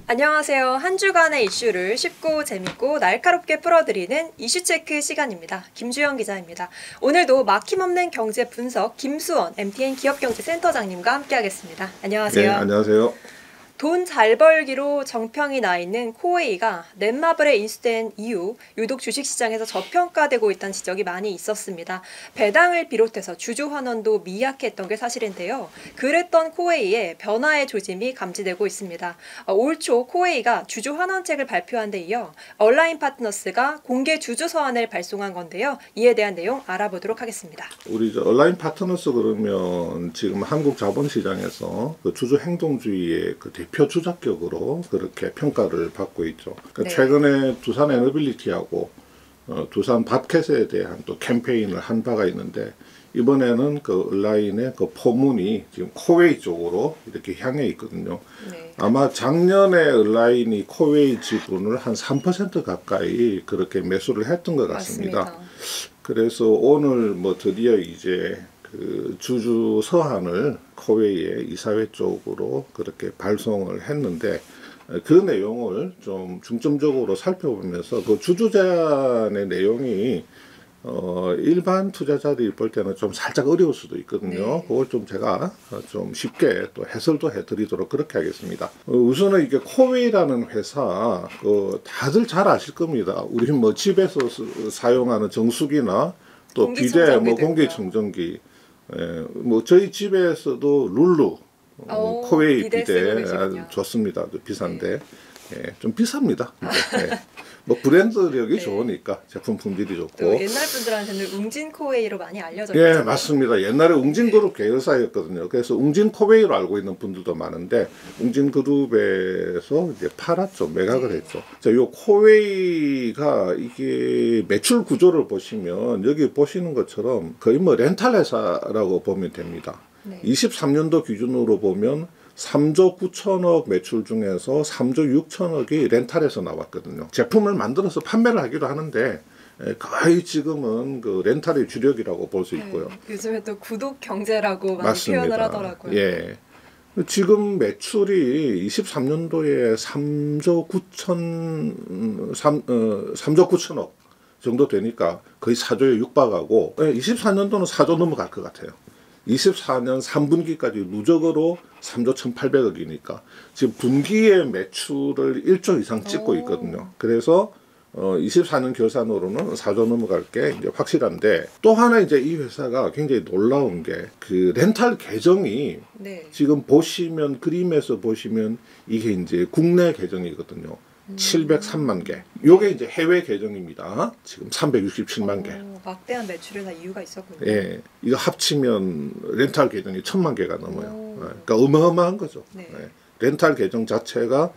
안녕하세요. 한 주간의 이슈를 쉽고 재밌고 날카롭게 풀어드리는 이슈체크 시간입니다. 김주영 기자입니다. 오늘도 막힘없는 경제 분석 김수원 MTN 기업경제센터장님과 함께하겠습니다. 안녕하세요. 네, 안녕하세요. 돈 잘 벌기로 정평이 나 있는 코웨이가 넷마블에 인수된 이후 유독 주식시장에서 저평가되고 있다는 지적이 많이 있었습니다. 배당을 비롯해서 주주 환원도 미약했던 게 사실인데요. 그랬던 코웨이의 변화의 조짐이 감지되고 있습니다. 올 초 코웨이가 주주 환원책을 발표한 데 이어 얼라인 파트너스가 공개 주주 서한을 발송한 건데요. 이에 대한 내용 알아보도록 하겠습니다. 우리 얼라인 파트너스 그러면 지금 한국 자본시장에서 그 주주 행동주의의 그 대표 주작격으로 그렇게 평가를 받고 있죠. 그러니까 네. 최근에 두산 에너빌리티하고 두산 밥켓에 대한 또 캠페인을 한 바가 있는데 이번에는 그 얼라인의 그 포문이 지금 코웨이 쪽으로 이렇게 향해 있거든요. 네. 아마 작년에 얼라인이 코웨이 지분을 한 3% 가까이 그렇게 매수를 했던 것 같습니다. 맞습니다. 그래서 오늘 뭐 드디어 이제 그 주주 서한을 코웨이의 이사회 쪽으로 그렇게 발송을 했는데 그 내용을 좀 중점적으로 살펴보면서 그 주주 제안의 내용이 일반 투자자들이 볼 때는 좀 살짝 어려울 수도 있거든요. 네. 그걸 좀 제가 좀 쉽게 또 해설도 해드리도록 그렇게 하겠습니다. 우선은 이게 코웨이라는 회사 다들 잘 아실 겁니다. 우리 뭐 집에서 사용하는 정수기나 또 비데, 뭐 공기청정기, 뭐 저희 집에서도 룰루 코웨이 비데 좋습니다. 비싼데 좀 비쌉니다. 뭐 브랜드력이 좋으니까 제품 품질이 좋고 또 옛날 분들한테는 웅진 코웨이로 많이 알려져 예, 있잖아요. 맞습니다. 옛날에 웅진그룹 계열사였거든요. 그래서 웅진 코웨이로 알고 있는 분들도 많은데 웅진그룹에서 이제 팔았죠. 매각을 했죠. 자, 요 코웨이가 이게 매출 구조를 보시면 여기 보시는 것처럼 거의 뭐 렌탈 회사라고 보면 됩니다. 23년도 기준으로 보면 3조 9천억 매출 중에서 3조 6천억이 렌탈에서 나왔거든요. 제품을 만들어서 판매를 하기도 하는데 거의 지금은 그 렌탈의 주력이라고 볼 수 있고요. 요즘에 또 구독 경제라고 많이 맞습니다. 표현을 하더라고요. 예. 지금 매출이 23년도에 3조 9천억 정도 되니까 거의 4조에 육박하고 24년도는 4조 넘어갈 것 같아요. 24년 3분기까지 누적으로 3조 1,800억이니까 지금 분기의 매출을 1조 이상 찍고 있거든요. 그래서 24년 결산으로는 4조 넘어갈 게 이제 확실한데 또 하나 이제 이 회사가 굉장히 놀라운 게 그 렌탈 계정이 지금 보시면 그림에서 보시면 이게 이제 국내 계정이거든요. 703만 개. 요게 이제 해외 계정입니다. 지금 367만 개. 막대한 매출에 다 이유가 있었군요. 예, 이거 합치면 렌탈 계정이 1,000만 개가 넘어요. 그러니까 어마어마한 거죠. 네. 렌탈 계정 자체가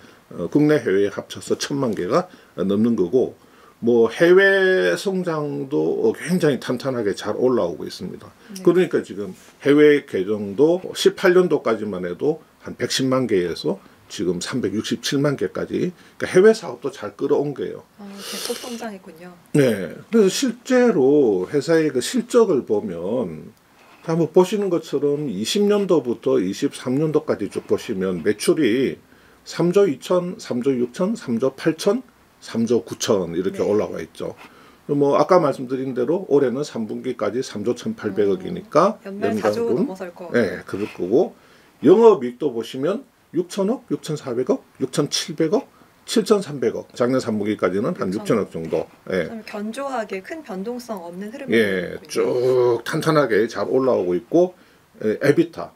국내 해외에 합쳐서 1,000만 개가 넘는 거고 뭐 해외 성장도 굉장히 탄탄하게 잘 올라오고 있습니다. 그러니까 지금 해외 계정도 18년도까지만 해도 한 110만 개에서 지금 367만 개까지 그러니까 해외 사업도 잘 끌어온 거예요. 대폭 성장했군요. 네, 그래서 실제로 회사의 그 실적을 보면 한번 보시는 것처럼 20년도부터 23년도까지 쭉 보시면 매출이 3조 2천, 3조 6천, 3조 8천, 3조 9천 이렇게 올라와 있죠. 뭐 아까 말씀드린 대로 올해는 3분기까지 3조 1,800억이니까 연말 4조 넘어설 거. 네, 그럴 거고 영업이익도 보시면 6천억, 6,400억, 6,700억, 7,300억. 작년 3분기까지는 한 6천억 정도. 좀 견조하게 큰 변동성 없는 흐름이 쭉 탄탄하게 잘 올라오고 있고 에비타.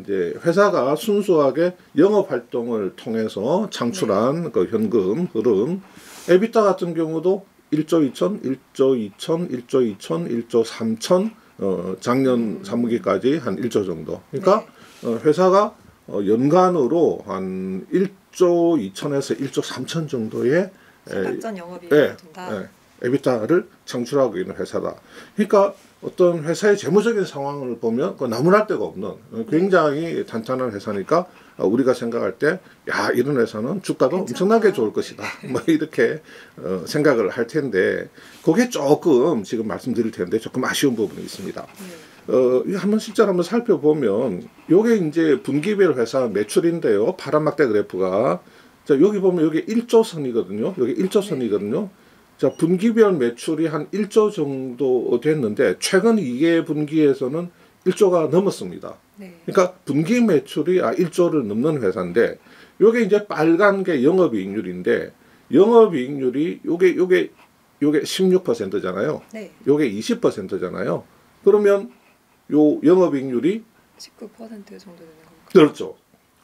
이제 회사가 순수하게 영업 활동을 통해서 창출한 그 현금 흐름. 에비타 같은 경우도 1조 2천, 1조 2천, 1조 2천, 1조 3천 작년 3분기까지 한 1조 정도. 그러니까 회사가 연간으로 한 1조 2천에서 1조 3천 정도의 사각전 영업이익을 둔다. 에비타를 창출하고 있는 회사다. 그러니까 어떤 회사의 재무적인 상황을 보면 나무랄 데가 없는 굉장히 탄탄한 회사니까 우리가 생각할 때 야, 이런 회사는 주가도 엄청나게 좋을 것이다. 뭐 이렇게 생각을 할 텐데 그게 조금 지금 말씀드릴 텐데 조금 아쉬운 부분이 있습니다. 한번 실제로 한번 살펴보면 요게 이제 분기별 회사 매출인데요. 파란 막대 그래프가 자, 여기 보면 여기 1조 선이거든요. 여기 1조 선이거든요. 자, 분기별 매출이 한 1조 정도 됐는데 최근 2개 분기에서는 1조가 넘었습니다. 네. 그러니까 분기 매출이 1조를 넘는 회사인데 요게 이제 빨간 게 영업이익률인데 영업이익률이 요게 16%잖아요. 네. 요게 20%잖아요. 그러면 요 영업이익률이 19% 정도 되는 건가요? 그렇죠.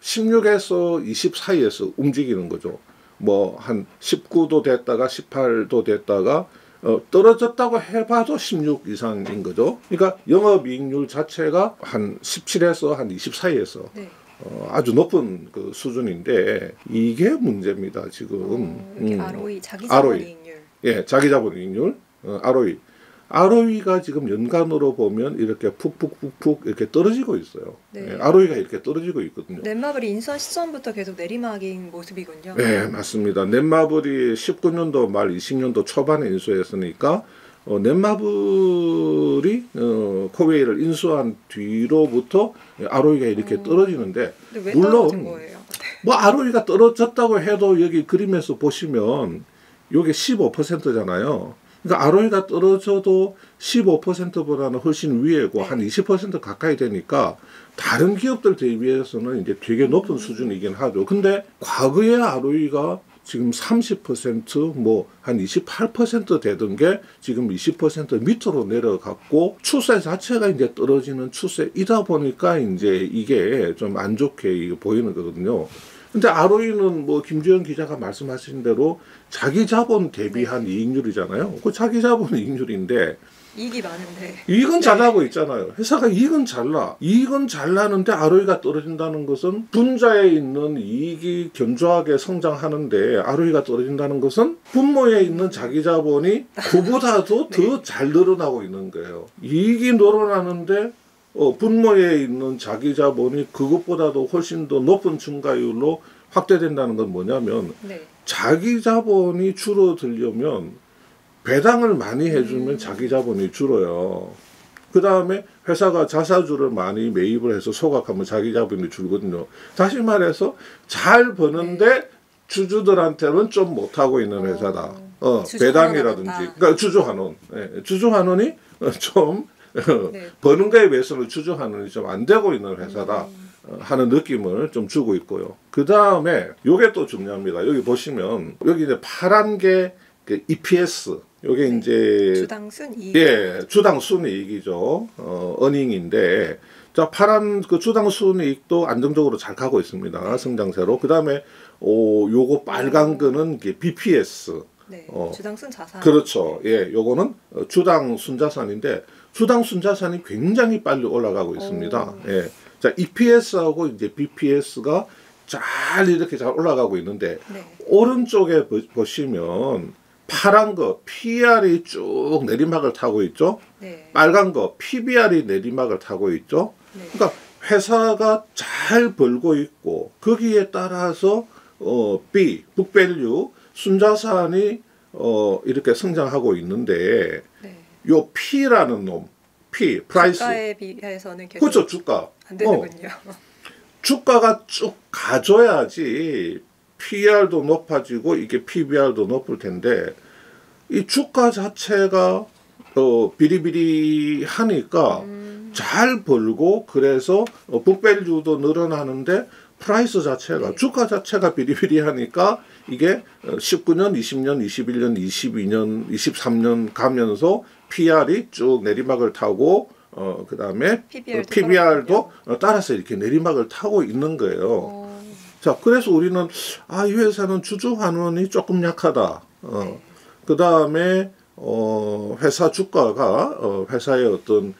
16에서 20 사이에서 움직이는 거죠. 뭐 한 19도 됐다가 18도 됐다가 떨어졌다고 해봐도 16 이상인 거죠. 그러니까 영업이익률 자체가 한 17에서 한 20 사이에서 네. 아주 높은 그 수준인데 이게 문제입니다 지금. 이렇게 ROE, 자기 ROE. 자본이익률. 예, 자기자본이익률, ROE. ROE가 지금 연간으로 보면 이렇게 푹푹푹푹 이렇게 떨어지고 있어요. 네. 예, ROE가 이렇게 떨어지고 있거든요. 넷마블이 인수한 시점부터 계속 내리막인 모습이군요. 네, 맞습니다. 넷마블이 19년도 말 20년도 초반에 인수했으니까 넷마블이 코웨이를 인수한 뒤로부터 ROE가 이렇게 떨어지는데 근데 왜 떨어진 거예요? 뭐 ROE가 떨어졌다고 해도 여기 그림에서 보시면 이게 15%잖아요. 그러니까 ROE가 떨어져도 15%보다는 훨씬 위에고 네. 한 20% 가까이 되니까 다른 기업들 대비해서는 이제 되게 높은 수준이긴 하죠. 근데 과거의 ROE가 지금 30% 뭐 한 28% 되던 게 지금 20% 밑으로 내려갔고 추세 자체가 이제 떨어지는 추세이다 보니까 이제 이게 좀 안 좋게 보이는 거거든요. 근데 ROE는 뭐 김주현 기자가 말씀하신 대로 자기 자본 대비한 이익률이잖아요. 그 자기 자본 이익률인데 이익이 많은데. 이익은 잘 나고 있잖아요. 회사가 이익은 잘 나. 이익은 잘 나는데 ROE가 떨어진다는 것은 분자에 있는 이익이 견조하게 성장하는데 ROE가 떨어진다는 것은 분모에 있는 자기 자본이 그보다도 더 잘 늘어나고 있는 거예요. 이익이 늘어나는데 분모에 있는 자기 자본이 그것보다도 훨씬 더 높은 증가율로 확대된다는 건 뭐냐면 네. 자기 자본이 줄어들려면 배당을 많이 해주면 자기 자본이 줄어요. 그 다음에 회사가 자사주를 많이 매입을 해서 소각하면 자기 자본이 줄거든요. 다시 말해서 잘 버는데 주주들한테는 좀 못하고 있는 회사다. 배당이라든지. 그러니까 주주환원. 예, 주주환원이 좀 네. 버는 거에 비해서는 주주환원이 좀 안 되고 있는 회사다. 하는 느낌을 좀 주고 있고요. 그 다음에 요게 또 중요합니다. 여기 보시면 여기 이제 파란 게 EPS 요게 네. 이제 주당 순이익. 예, 주당 순이익이죠. 어닝인데 자 파란 그 주당 순이익도 안정적으로 잘 가고 있습니다. 성장세로. 그 다음에 요거 빨간 거는 이게 BPS. 네. 주당 순 자산. 그렇죠. 예, 요거는 주당 순자산인데 주당 순자산이 굉장히 빨리 올라가고 있습니다. 예. 자, EPS하고 이제 BPS가 잘 이렇게 잘 올라가고 있는데 네. 오른쪽에 보시면 파란 거 PR이 쭉 내리막을 타고 있죠. 네. 빨간 거 PBR이 내리막을 타고 있죠. 네. 그러니까 회사가 잘 벌고 있고 거기에 따라서 북밸류 순자산이 이렇게 성장하고 있는데 네. 요 P라는 놈, 프라이스. 주가에 비해서는 계속 그렇죠, 주가. 안 되는군요. 주가가 쭉 가져야지 PR도 높아지고 이게 PBR도 높을 텐데 이 주가 자체가 비리비리하니까 잘 벌고 그래서 북밸류도 늘어나는데 프라이스 자체가 네. 주가 자체가 비리비리하니까 이게 19년, 20년, 21년, 22년, 23년 가면서 PR이 쭉 내리막을 타고 그다음에 PBR도 따라서 이렇게 내리막을 타고 있는 거예요. 자, 그래서 우리는 이 회사는 주주 환원이 조금 약하다. 네. 그다음에 회사 주가가 회사의 어떤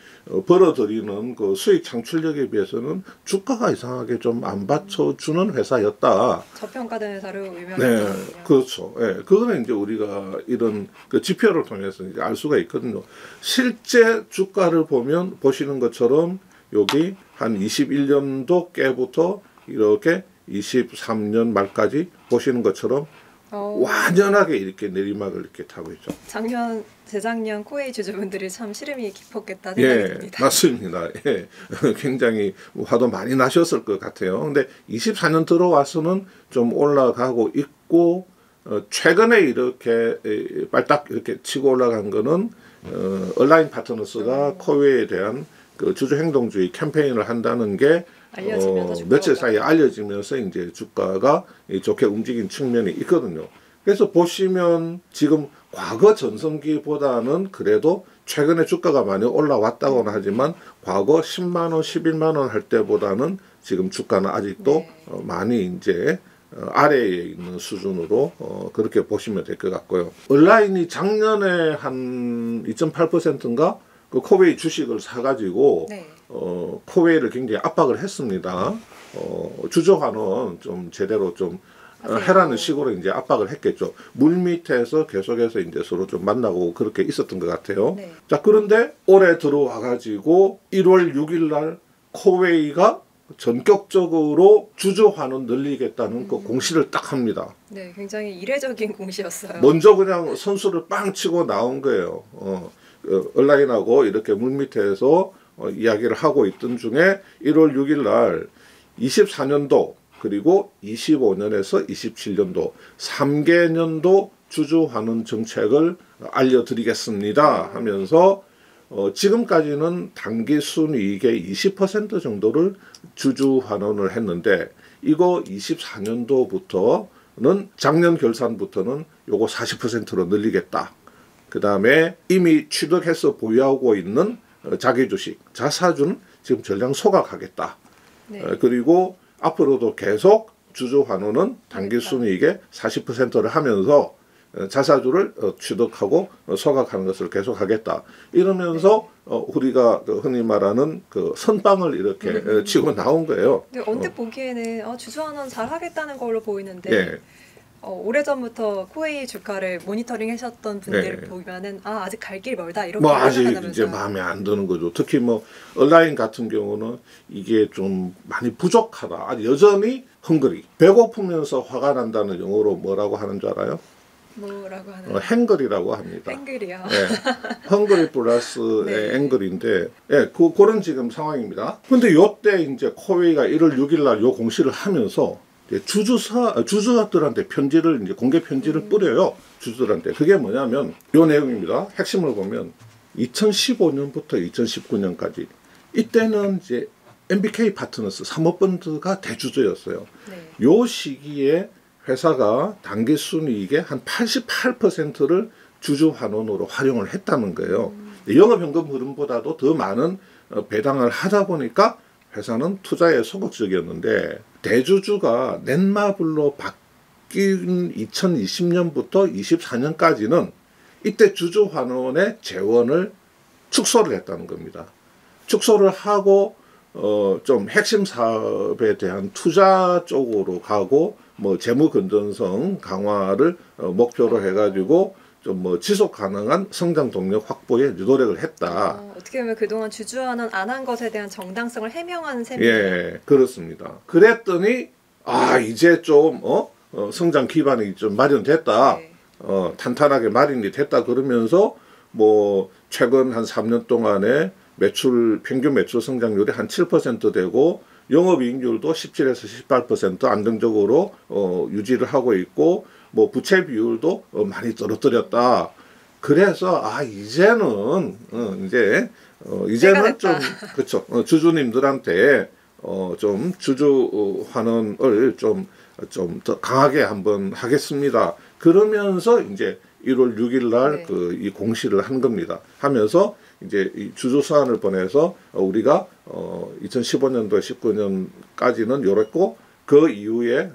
벌어들이는 그 수익 창출력에 비해서는 주가가 이상하게 좀 안 받쳐주는 회사였다. 저평가된 회사로 네, 유명했거든요. 그렇죠. 예, 그거는 이제 우리가 이런 그 지표를 통해서 이제 알 수가 있거든요. 실제 주가를 보시는 것처럼 여기 한 21년도 깨부터 이렇게 23년 말까지 보시는 것처럼 완연하게 이렇게 내리막을 이렇게 타고 있죠. 작년 재작년 코웨이 주주분들이 참 시름이 깊었겠다 생각이 예, 듭니다. 맞습니다. 예, 굉장히 화도 많이 나셨을 것 같아요. 근데 24년 들어와서는 좀 올라가고 있고 최근에 이렇게 빨딱 이렇게 치고 올라간 거는 얼라인 파트너스가 코웨이에 대한 그 주주 행동주의 캠페인을 한다는 게 알려지면서 며칠 사이에 알려지면서 이제 주가가 좋게 움직인 측면이 있거든요. 그래서 보시면 지금 과거 전성기보다는 그래도 최근에 주가가 많이 올라왔다고는 하지만 과거 10만 원, 11만 원 할 때보다는 지금 주가는 아직도 많이 이제 아래에 있는 수준으로 그렇게 보시면 될 것 같고요. 얼라인이 작년에 한 2.8%인가 그 코웨이 주식을 사가지고 코웨이를 굉장히 압박을 했습니다. 주주환원 좀 제대로 좀 해라는 식으로 이제 압박을 했겠죠. 물 밑에서 계속해서 이제 서로 좀 만나고 그렇게 있었던 것 같아요. 자, 그런데 올해 들어와 가지고 1월 6일 날 코웨이가 전격적으로 주주 환원 늘리겠다는 그 공시를 딱 합니다. 네, 굉장히 이례적인 공시였어요. 먼저 그냥 선수를 빵 치고 나온 거예요. 얼라인하고 이렇게 물 밑에서 이야기를 하고 있던 중에 1월 6일 날 24년도 그리고 25년에서 27년도 3개년도 주주 환원 정책을 알려드리겠습니다 하면서 지금까지는 단기 순이익의 20% 정도를 주주 환원을 했는데 이거 24년도부터는 작년 결산부터는 요거 40%로 늘리겠다. 그 다음에 이미 취득해서 보유하고 있는 자기 주식, 자사주는 지금 전량 소각하겠다. 그리고 앞으로도 계속 주주 환원은 단기 순이익의 40%를 하면서 자사주를 취득하고 소각하는 것을 계속하겠다. 이러면서 우리가 흔히 말하는 그 선빵을 이렇게 치고 나온 거예요. 근데 언뜻 보기에는 주주 환원 잘 하겠다는 걸로 보이는데 오래전부터 코웨이 주가를 모니터링 하셨던 분들 보면은 아직 갈 길이 멀다 이렇게 아직 생각하면서 이제 마음에 안 드는 거죠. 특히 뭐 얼라인 같은 경우는 이게 좀 많이 부족하다. 아직 여전히 헝그리. 배고프면서 화가 난다는 영어로 뭐라고 하는 줄 알아요? 뭐라고 하나요? 행글이라고 합니다. 행글이요. 헝그리 플러스 앵글인데 그런 지금 상황입니다. 근데 요때 이제 코웨이가 1월 6일 날 요 공시를 하면서 주주들한테 편지를 이제 공개 편지를 뿌려요. 주주들한테. 그게 뭐냐면 요 내용입니다. 핵심을 보면 2015년부터 2019년까지 이때는 이제 MBK 파트너스 사모펀드가 대주주였어요. 요 시기에 회사가 단기 순이익의 한 88%를 주주 환원으로 활용을 했다는 거예요. 영업현금 흐름보다도 더 많은 배당을 하다 보니까 회사는 투자에 소극적이었는데 대주주가 넷마블로 바뀐 2020년부터 24년까지는 이때 주주 환원의 재원을 축소를 했다는 겁니다. 축소를 하고 좀 핵심 사업에 대한 투자 쪽으로 가고 뭐 재무 건전성 강화를 목표로 해가지고 좀 뭐 지속 가능한 성장 동력 확보에 노력을 했다. 어떻게 보면 그동안 주주 환원 안 한 것에 대한 정당성을 해명한 셈이에요. 예, 그렇습니다. 그랬더니 이제 좀 성장 기반이 좀 마련됐다. 탄탄하게 마련이 됐다 그러면서 뭐 최근 한 3년 동안에 평균 매출 성장률이 한 7% 되고 영업이익률도 17에서 18% 안정적으로 유지를 하고 있고 뭐 부채 비율도 많이 떨어뜨렸다. 그래서 이제는 이제는 좀 그렇죠. 주주님들한테 좀 주주 환원을 좀 더 강하게 한번 하겠습니다. 그러면서 이제 1월 6일 날 이 공시를 한 겁니다. 하면서 이제 이 주주 서한을 보내서 우리가 2015년도 19년까지는 요랬고 그 이후에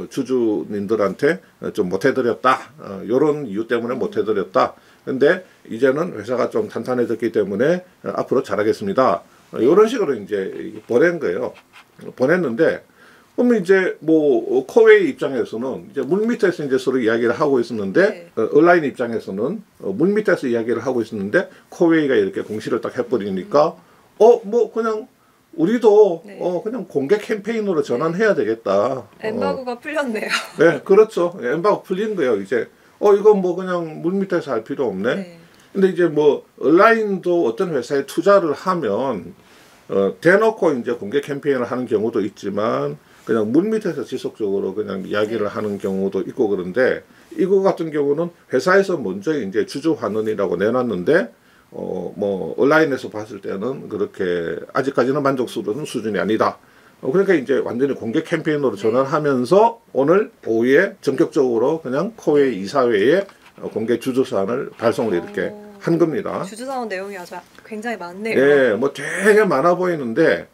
주주님들한테 좀 못해드렸다. 요런 이유 때문에 못해드렸다. 근데 이제는 회사가 좀 탄탄해졌기 때문에 앞으로 잘하겠습니다. 요런 식으로 이제 보낸 거예요. 보냈는데 그러면 이제 뭐 코웨이 입장에서는 이제 물 밑에서 이제 서로 이야기를 하고 있었는데 얼라인 입장에서는 물 밑에서 이야기를 하고 있었는데 코웨이가 이렇게 공시를 딱 해버리니까 뭐 그냥 우리도 그냥 공개 캠페인으로 전환해야 되겠다. 엠바고가 풀렸네요. 네, 그렇죠. 엠바고 풀린 거예요. 이제 이건 뭐 그냥 물 밑에서 할 필요 없네. 근데 이제 뭐 온라인도 어떤 회사에 투자를 하면 대놓고 이제 공개 캠페인을 하는 경우도 있지만 그냥 물밑에서 지속적으로 그냥 이야기를 하는 경우도 있고 그런데 이거 같은 경우는 회사에서 먼저 이제 주주 환원이라고 내놨는데 뭐 온라인에서 봤을 때는 그렇게 아직까지는 만족스러운 수준이 아니다. 그러니까 이제 완전히 공개 캠페인으로 전환하면서 오늘 오후에 전격적으로 그냥 코웨이 이사회에 공개 주주사안을 발송을 이렇게 한 겁니다. 주주사원 내용이 아주 굉장히 많네요. 예, 뭐 되게 많아 보이는데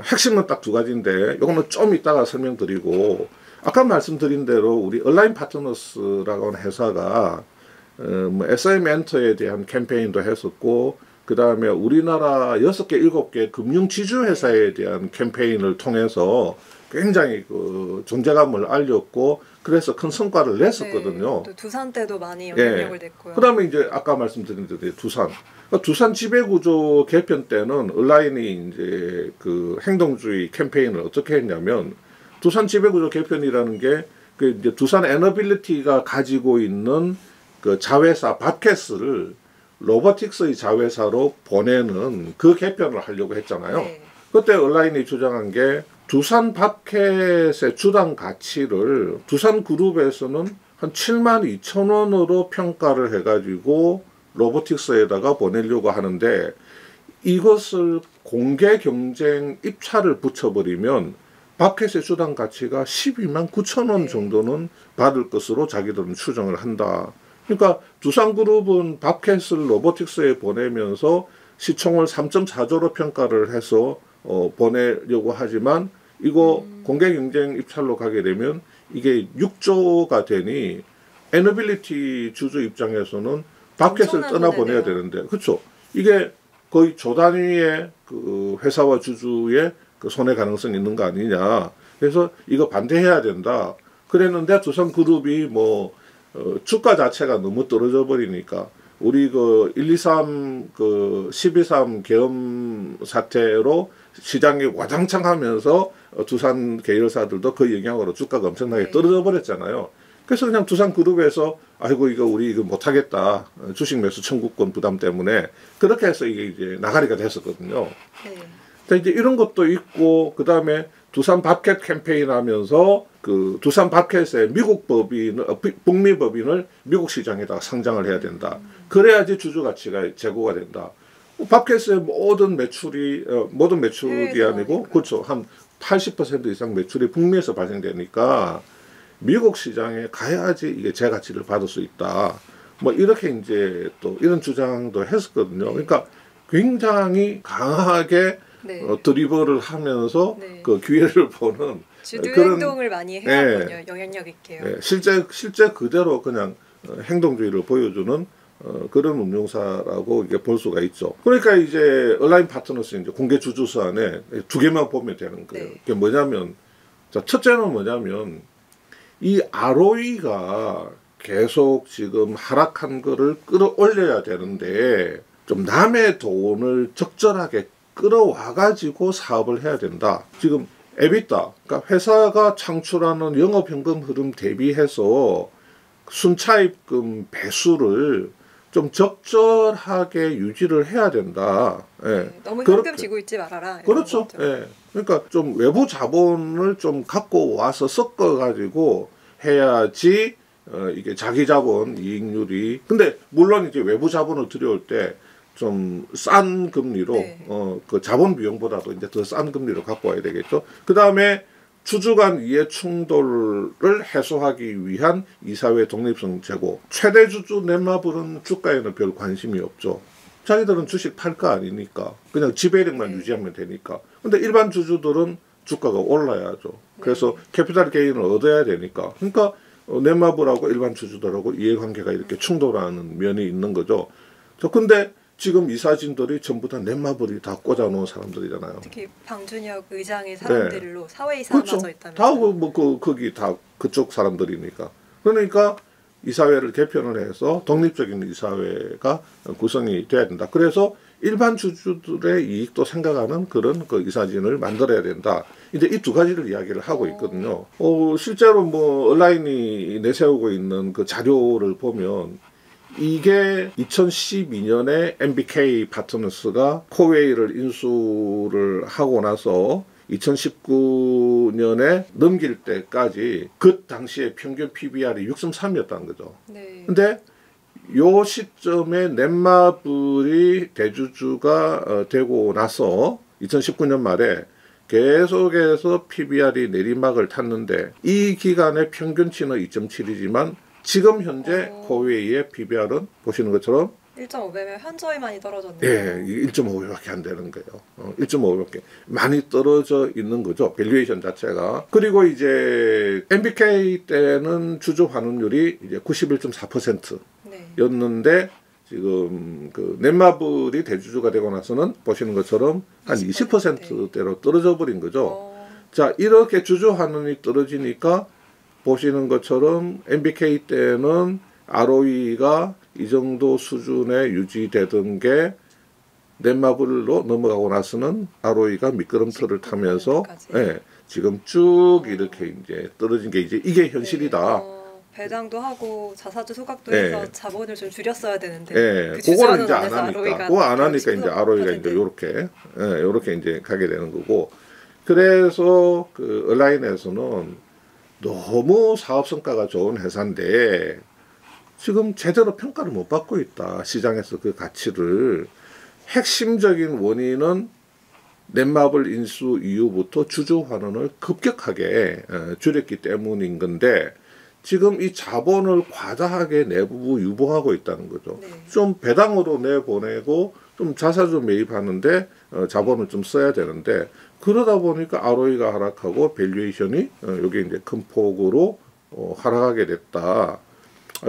핵심은 딱 두 가지인데 요거는 좀 이따가 설명드리고 아까 말씀드린 대로 우리 온라인 파트너스라고 하는 회사가 뭐 SM 엔터에 대한 캠페인도 했었고 그 다음에 우리나라 6개, 7개 금융 지주 회사에 대한 캠페인을 통해서 굉장히 그 존재감을 알렸고 그래서 큰 성과를 냈었거든요. 또 두산 때도 많이 영향력을 냈고요. 그 다음에 이제 아까 말씀드린 대로 두산. 두산 지배구조 개편 때는 온라인이 이제 그 행동주의 캠페인을 어떻게 했냐면 두산 지배구조 개편이라는 게 그 이제 두산 에너빌리티가 가지고 있는 그 자회사 밥캐스를 로보틱스의 자회사로 보내는 그 개편을 하려고 했잖아요. 네. 그때 온라인이 주장한 게 두산 밥켓의 주당 가치를 두산 그룹에서는 한 7만 2천 원으로 평가를 해가지고 로보틱스에다가 보내려고 하는데 이것을 공개 경쟁 입찰을 붙여버리면 밥켓의 주당 가치가 12만 9천 원 정도는 받을 것으로 자기들은 추정을 한다. 그러니까 두산그룹은 밥켓을 로보틱스에 보내면서 시총을 3.4조로 평가를 해서 보내려고 하지만 이거 공개 경쟁 입찰로 가게 되면 이게 6조가 되니 에너빌리티 주주 입장에서는 밥켓을 떠나보내야 되는데 그렇죠. 이게 거의 조 단위의 그 회사와 주주의 그 손해 가능성이 있는 거 아니냐. 그래서 이거 반대해야 된다. 그랬는데 두산그룹이 뭐 주가 자체가 너무 떨어져 버리니까 우리 그 123, 그 12.3 계엄 사태로 시장이 와장창 하면서 두산 계열사들도 그 영향으로 주가가 엄청나게 떨어져 버렸잖아요. 그래서 그냥 두산그룹에서 아이고 이거 우리 이거 못하겠다. 주식 매수 청구권 부담 때문에 그렇게 해서 이게 이제 나가리가 됐었거든요. 네. 이제 이런 것도 있고 그 다음에 두산 밥켓 캠페인 하면서 그 두산 밥켓의 미국 법인, 북미 법인을 미국 시장에다가 상장을 해야 된다. 그래야지 주주 가치가 제고가 된다. 밥켓의 모든 매출이 아니고 그렇죠. 한 80% 이상 매출이 북미에서 발생되니까 미국 시장에 가야지 이게 제 가치를 받을 수 있다. 뭐 이렇게 이제 또 이런 주장도 했었거든요. 그러니까 굉장히 강하게 드리블을 하면서 그 기회를 보는 주도 행동을 많이 해왔군요. 영향력 있게요. 실제 그대로 그냥 행동주의를 보여주는 그런 운용사라고 이게 볼 수가 있죠. 그러니까 이제 온라인 파트너스 이제 공개 주주사안에 두 개만 보면 되는 거예요. 그게 뭐냐면 첫째는 뭐냐면 이 ROE가 계속 지금 하락한 거를 끌어올려야 되는데 좀 남의 돈을 적절하게 끌어와가지고 사업을 해야 된다. 지금 EBITDA, 그러니까 회사가 창출하는 영업현금 흐름 대비해서 순차입금 배수를 좀 적절하게 유지를 해야 된다. 너무 현금 쥐고 있지 말아라. 그렇죠. 그러니까 좀 외부 자본을 좀 갖고 와서 섞어가지고 해야지 이게 자기 자본 이익률이. 근데 물론 이제 외부 자본을 들여올 때 좀 싼 금리로 그 자본 비용보다도 이제 더 싼 금리로 갖고 와야 되겠죠. 그 다음에 주주 간 이해 충돌을 해소하기 위한 이사회 독립성 제고. 최대 주주 넷마블은 주가에는 별 관심이 없죠. 자기들은 주식 팔 거 아니니까 그냥 지배력만 유지하면 되니까. 근데 일반 주주들은 주가가 올라야죠. 그래서 캐피탈 게인을 얻어야 되니까. 그러니까 넷마블하고 일반 주주들하고 이해관계가 이렇게 충돌하는 면이 있는 거죠. 근데 지금 이사진들이 전부 다 넷마블이 다 꽂아놓은 사람들이잖아요. 특히 방준혁 의장의 사람들로 사회이사마저 그렇죠. 있다면서. 다 거기 다 그쪽 사람들이니까. 그러니까 이사회를 개편을 해서 독립적인 이사회가 구성이 돼야 된다. 그래서 일반 주주들의 이익도 생각하는 그런 그 이사진을 만들어야 된다. 이제 이 두 가지를 이야기를 하고 있거든요. 실제로 뭐 온라인이 내세우고 있는 그 자료를 보면 이게 2012년에 MBK 파트너스가 코웨이를 인수를 하고 나서 2019년에 넘길 때까지 그 당시에 평균 PBR이 6.3이었다는 거죠. 네. 근데 요 시점에 넷마블이 대주주가 되고 나서 2019년 말에 계속해서 PBR이 내리막을 탔는데 이 기간의 평균치는 2.7이지만 지금 현재 코웨이의 PBR은 보시는 것처럼 1.5배면 현저히 많이 떨어졌네요. 예, 1.5배밖에 안 되는 거예요. 1.5배밖에 많이 떨어져 있는 거죠. 밸류에이션 자체가. 그리고 이제 MBK 때는 주주 환원율이 이제 91.4%였는데 지금 그 넷마블이 대주주가 되고 나서는 보시는 것처럼 한 20%대로 떨어져 버린 거죠. 자, 이렇게 주주 환원이 떨어지니까 보시는 것처럼 MBK 때는 ROE가 이 정도 수준에 유지되던 게 넷마블로 넘어가고 나서는 ROE가 미끄럼틀을 타면서 예, 지금 쭉 이렇게 이제 떨어진 게 이제 이게 현실이다. 배당도 하고 자사주 소각도 해서 자본을 좀 줄였어야 되는데 그거를 이제 안 하니까 그거 안 하니까 이제 ROE가 이제 요렇게 이제 가게 되는 거고 그래서 그 얼라인에서는 너무 사업 성과가 좋은 회사인데 지금 제대로 평가를 못 받고 있다. 시장에서 그 가치를. 핵심적인 원인은 넷마블 인수 이후부터 주주 환원을 급격하게 줄였기 때문인 건데 지금 이 자본을 과다하게 내부 유보하고 있다는 거죠. 네. 좀 배당으로 내보내고 좀 자사주 매입하는데 자본을 좀 써야 되는데 그러다 보니까 ROE가 하락하고 밸류에이션이 여기 이제 큰 폭으로 하락하게 됐다.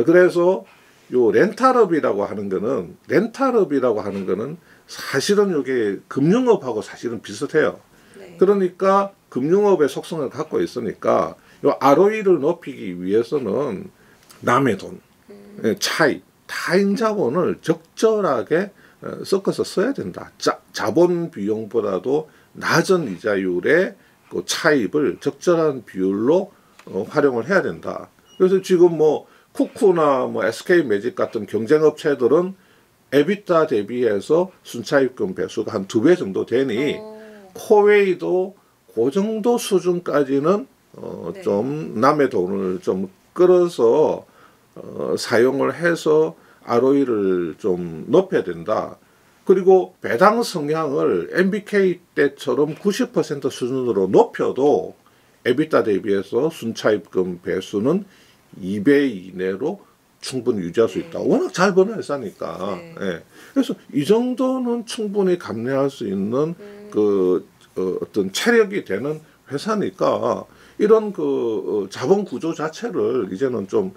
그래서 요 렌탈업이라고 하는 거는 사실은 이게 금융업하고 사실은 비슷해요. 네. 그러니까 금융업의 속성을 갖고 있으니까 요 ROE를 높이기 위해서는 남의 돈, 차익, 타인 자본을 적절하게 섞어서 써야 된다. 자본 비용보다도 낮은 이자율의 그 차입을 적절한 비율로 활용을 해야 된다. 그래서 지금 뭐 쿠쿠나 뭐 SK 매직 같은 경쟁업체들은 에비타 대비해서 순차입금 배수가 한 2배 정도 되니 코웨이도 그 정도 수준까지는 좀 남의 돈을 좀 끌어서 사용을 해서 ROE를 좀 높여야 된다. 그리고 배당 성향을 MBK 때처럼 90% 수준으로 높여도 에비타 대비해서 순차입금 배수는 2배 이내로 충분히 유지할 수 있다. 워낙 잘 버는 회사니까. 예. 그래서 이 정도는 충분히 감내할 수 있는 그 어떤 체력이 되는 회사니까 이런 그 자본 구조 자체를 이제는 좀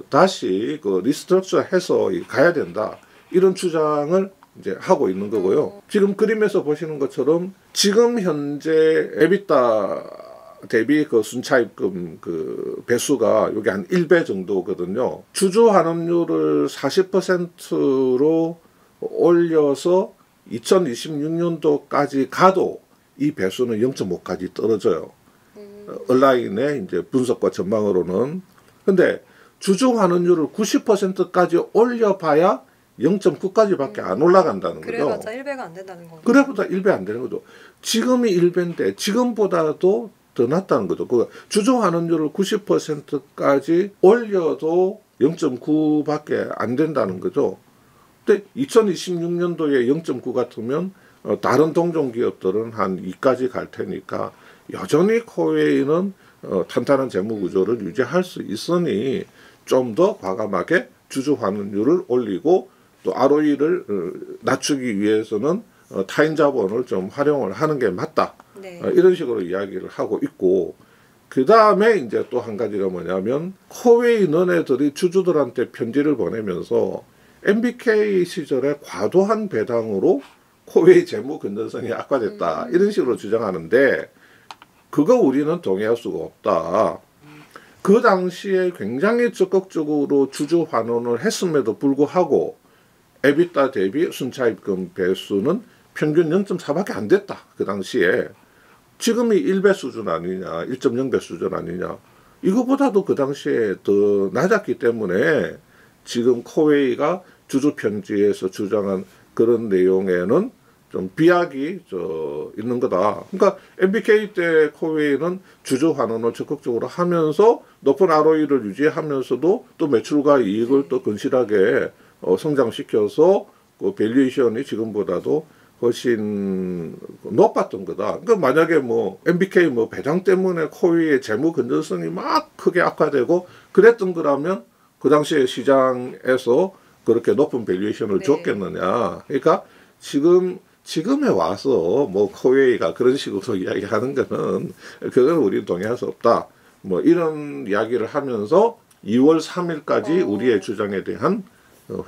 다시 그 리스트럭처해서 가야 된다. 이런 주장을 이제 하고 있는 거고요. 지금 그림에서 보시는 것처럼 지금 현재 에비타 대비 그 순차입금 그 배수가 여기 한 1배 정도거든요. 주주 환원율을 40%로 올려서 2026년도까지 가도 이 배수는 0.5까지 떨어져요. 얼라인의 이제 분석과 전망으로는. 근데 주주 환원율을 90%까지 올려봐야 0.9까지밖에 안 올라간다는 거죠. 그래봤자 1배가 안 된다는 거죠. 그래보다 1배 안 되는 거죠. 지금이 1배인데 지금보다도 더 낮다는 거죠. 그 주주 환원율을 90%까지 올려도 0.9밖에 안 된다는 거죠. 근데 2026년도에 0.9 같으면 다른 동종 기업들은 한 2까지 갈 테니까 여전히 코웨이는 탄탄한 재무 구조를 유지할 수 있으니 좀 더 과감하게 주주 환원율을 올리고 또 ROE를 낮추기 위해서는 타인 자본을 좀 활용을 하는 게 맞다. 네. 이런 식으로 이야기를 하고 있고 그 다음에 이제 또 한 가지가 뭐냐면 코웨이 너네들이 주주들한테 편지를 보내면서 MBK 시절에 과도한 배당으로 코웨이 재무 건전성이 악화됐다. 이런 식으로 주장하는데 그거 우리는 동의할 수가 없다. 그 당시에 굉장히 적극적으로 주주 환원을 했음에도 불구하고 에비타 대비 순차입금 배수는 평균 0.4밖에 안 됐다. 그 당시에. 지금이 1배 수준 아니냐, 1.0배 수준 아니냐. 이거보다도 그 당시에 더 낮았기 때문에 지금 코웨이가 주주 편지에서 주장한 그런 내용에는 좀 비약이 있는 거다. 그러니까 MBK 때 코웨이는 주주 환원을 적극적으로 하면서 높은 ROE를 유지하면서도 또 매출과 이익을 또 건실하게 성장시켜서 그 밸류에이션이 지금보다도 훨씬 높았던 거다. 그러니까 만약에 뭐 MBK 뭐 배당 때문에 코웨이의 재무 건전성이 막 크게 악화되고 그랬던 거라면 그 당시에 시장에서 그렇게 높은 밸류에이션을 네. 줬겠느냐. 그러니까 지금에 와서 뭐 코웨이가 그런 식으로 이야기하는 거는 그건 우리는 동의할 수 없다. 뭐 이런 이야기를 하면서 2월 3일까지 우리의 주장에 대한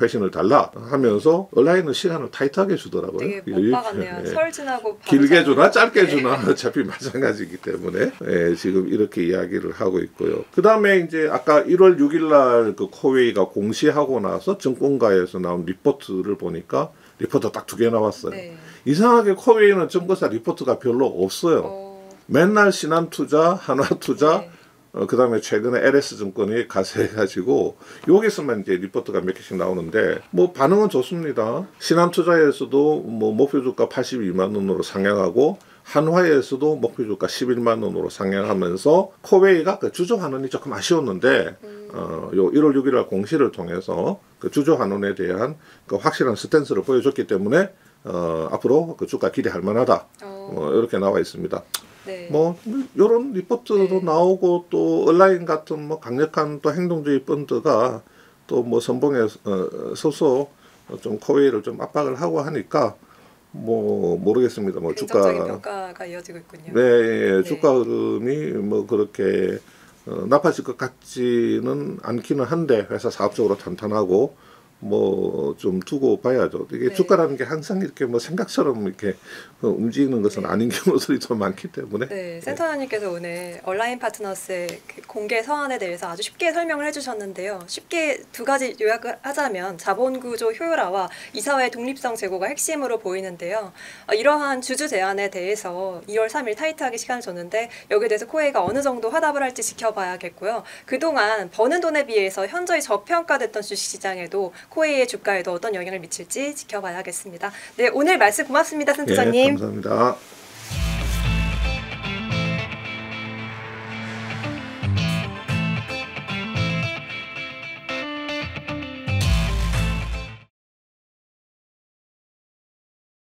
회신을 달라 하면서 온라인은 시간을 타이트하게 주더라고요. 되게 못 박았네요. 예. 설 지나고 바로 길게 자고. 주나 짧게 네. 주나 어차피 마찬가지이기 때문에 예, 지금 이렇게 이야기를 하고 있고요. 그 다음에 이제 아까 1월 6일 날 그 코웨이가 공시하고 나서 증권가에서 나온 리포트를 보니까 리포트 딱 2개 나왔어요. 네. 이상하게 코웨이는 증거사 리포트가 별로 없어요. 맨날 신한투자, 한화투자, 네. 그 다음에 최근에 LS증권이 가세해가지고 여기서만 이제 리포트가 몇 개씩 나오는데 뭐 반응은 좋습니다. 신한투자에서도 뭐 목표주가 82만 원으로 상향하고 한화에서도 목표주가 11만 원으로 상향하면서 코웨이가 그 주주 환원이 조금 아쉬웠는데 요 1월 6일 날 공시를 통해서 그 주주 환원에 대한 그 확실한 스탠스를 보여줬기 때문에 앞으로 그 주가 기대할 만하다. 이렇게 나와 있습니다. 네. 뭐 이런 리포트도 네. 나오고 또 온라인 같은 뭐 강력한 또 행동주의 펀드가 또 뭐 선봉에 서서 좀 코웨이를 좀 압박을 하고 하니까 뭐 모르겠습니다. 뭐 긍정적인 주가 평가가 이어지고 있군요. 네, 주가 흐름이 뭐 그렇게 나빠질 것 같지는 않기는 한데 회사 사업적으로 탄탄하고 뭐 좀 두고 봐야죠. 이게 네. 주가라는 게 항상 이렇게 뭐 생각처럼 이렇게 움직이는 것은 네. 아닌 경우들이 더 많기 때문에. 네, 센터장님께서 오늘 온라인 파트너스의 그 공개 서한에 대해서 아주 쉽게 설명을 해주셨는데요. 쉽게 2가지 요약을 하자면 자본구조 효율화와 이사회 독립성 제고가 핵심으로 보이는데요. 이러한 주주 제안에 대해서 2월 3일 타이트하게 시간을 줬는데 여기에 대해서 코웨이가 어느 정도 화답을 할지 지켜봐야겠고요. 그동안 버는 돈에 비해서 현저히 저평가됐던 주식시장에도 코웨이의 주가에도 어떤 영향을 미칠지 지켜봐야겠습니다. 네, 오늘 말씀 고맙습니다, 센터장님. 예, 감사합니다.